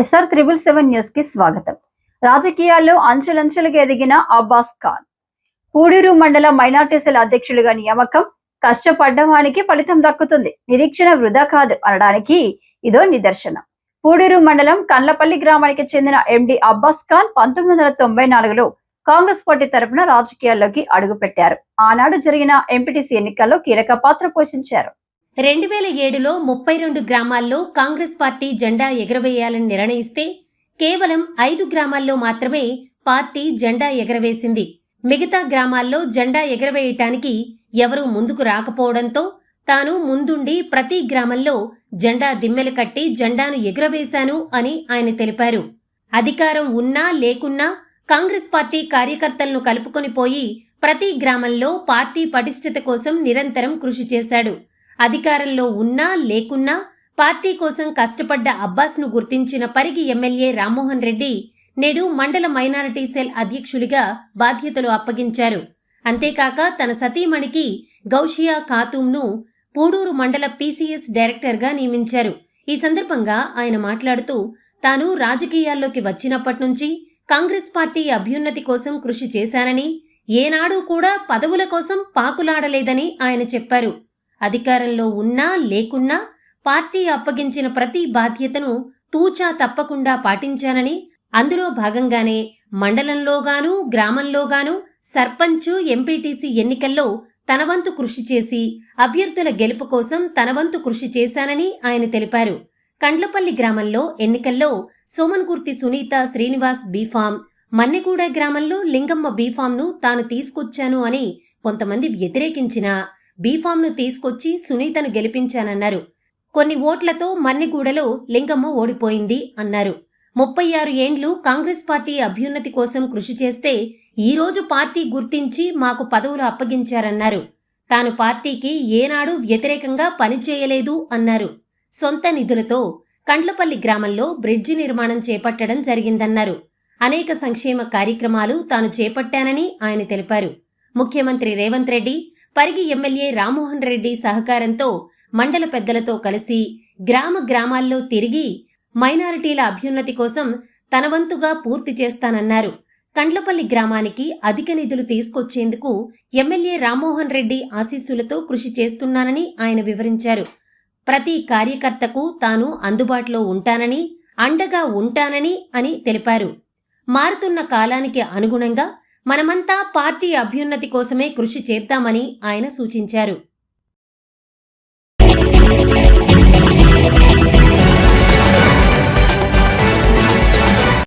SR777 news కి స్వాగతం. రాజకీయాల్లో అంచెలంచెలుగా ఎదిగిన అబ్బాస్ ఖాన్ పూడూరు మండల మైనార్టీ సెల్ అధ్యక్షులుగా నియామకం. కష్టపడ్డవానికి ఫలితం దక్కుతుంది, నిరీక్షణ వృధా కాదు అనడానికి ఇదో నిదర్శనం. పూడూరు మండలం కండ్లపల్లి గ్రామానికి చెందిన ఎండి అబ్బాస్ ఖాన్ 1994లో కాంగ్రెస్ పార్టీ తరఫున రాజకీయాల్లోకి అడుగుపెట్టారు. ఆనాడు జరిగిన ఎంపీటీసీ ఎన్నికల్లో కీలక పాత్ర పోషించారు. 2007లో 32 గ్రామాల్లో కాంగ్రెస్ పార్టీ జెండా ఎగరవేయాలని నిర్ణయిస్తే కేవలం 5 గ్రామాల్లో మాత్రమే పార్టీ జెండా ఎగరవేసింది. మిగతా గ్రామాల్లో జెండా ఎగరవేయటానికి ఎవరూ ముందుకు రాకపోవడంతో తాను ముందుండి ప్రతి గ్రామంలో జెండా దిమ్మెలు కట్టి జెండాను ఎగురవేశాను అని ఆయన తెలిపారు. అధికారం ఉన్నా లేకున్నా కాంగ్రెస్ పార్టీ కార్యకర్తలను కలుపుకొని పోయి ప్రతి గ్రామంలో పార్టీ పటిష్టత కోసం నిరంతరం కృషి చేశాడు. అధికారంలో ఉన్నా లేకున్నా పార్టీ కోసం కష్టపడ్డ అబ్బాస్ను గుర్తించిన పరిగి ఎమ్మెల్యే రామ్మోహన్ రెడ్డి నేడు మండల మైనారిటీ సెల్ అధ్యక్షుడిగా బాధ్యతలు అప్పగించారు. అంతేకాక తన సతీమణికి గౌషియా ఖాతూంను పూడూరు మండల పీసీఎస్ డైరెక్టర్గా నియమించారు. ఈ సందర్భంగా ఆయన మాట్లాడుతూ తాను రాజకీయాల్లోకి వచ్చినప్పటి నుంచి కాంగ్రెస్ పార్టీ అభ్యున్నతి కోసం కృషి చేశానని, ఏనాడూ కూడా పదవుల కోసం పాకులాడలేదని ఆయన చెప్పారు. అధికారంలో ఉన్నా లేకున్నా పార్టీ అప్పగించిన ప్రతి బాధ్యతను తూచా తప్పకుండా పాటించానని, అందులో భాగంగానే మండలంలోగాను గ్రామంలోగాను సర్పంచ్, ఎంపీటీసీ ఎన్నికల్లో తనవంతు కృషి చేసి అభ్యర్థుల గెలుపు కోసం తనవంతు కృషి చేశానని ఆయన తెలిపారు. కండ్లపల్లి గ్రామంలో ఎన్నికల్లో సోమన్కుర్తి సునీత శ్రీనివాస్ బీఫామ్, మన్నెగూడ గ్రామంలో లింగమ్మ బీఫామ్ను తాను తీసుకొచ్చాను అని కొంతమంది వ్యతిరేకించినా బీఫామ్ను తీసుకొచ్చి సునీతను గెలిపించానన్నారు. కొన్ని ఓట్లతో మన్నెగూడలో లింగమ్మ ఓడిపోయింది అన్నారు. 36 ఏండ్లు కాంగ్రెస్ పార్టీ అభ్యున్నతి కోసం కృషి చేస్తే ఈరోజు పార్టీ గుర్తించి మాకు పదవులు అప్పగించారన్నారు. తాను పార్టీకి ఏనాడు వ్యతిరేకంగా పనిచేయలేదు అన్నారు. సొంత నిధులతో కండ్లపల్లి గ్రామంలో బ్రిడ్జి నిర్మాణం చేపట్టడం జరిగిందన్నారు. అనేక సంక్షేమ కార్యక్రమాలు తాను చేపట్టానని ఆయన తెలిపారు. ముఖ్యమంత్రి రేవంత్ రెడ్డి, పరిగి ఎమ్మెల్యే రామ్మోహన్ రెడ్డి సహకారంతో మండల పెద్దలతో కలిసి గ్రామాల్లో తిరిగి మైనారిటీల అభ్యున్నతి కోసం తనవంతుగా పూర్తి చేస్తానన్నారు. కండ్లపల్లి గ్రామానికి అధిక నిధులు తీసుకొచ్చేందుకు ఎమ్మెల్యే రామ్మోహన్ రెడ్డి ఆశీస్సులతో కృషి చేస్తున్నానని ఆయన వివరించారు. ప్రతి కార్యకర్తకు తాను అందుబాటులో ఉంటానని, అండగా ఉంటానని అని తెలిపారు. మారుతున్న కాలానికి అనుగుణంగా మనమంతా పార్టీ అభ్యున్నతి కోసమే కృషి చేద్దామని ఆయన సూచించారు.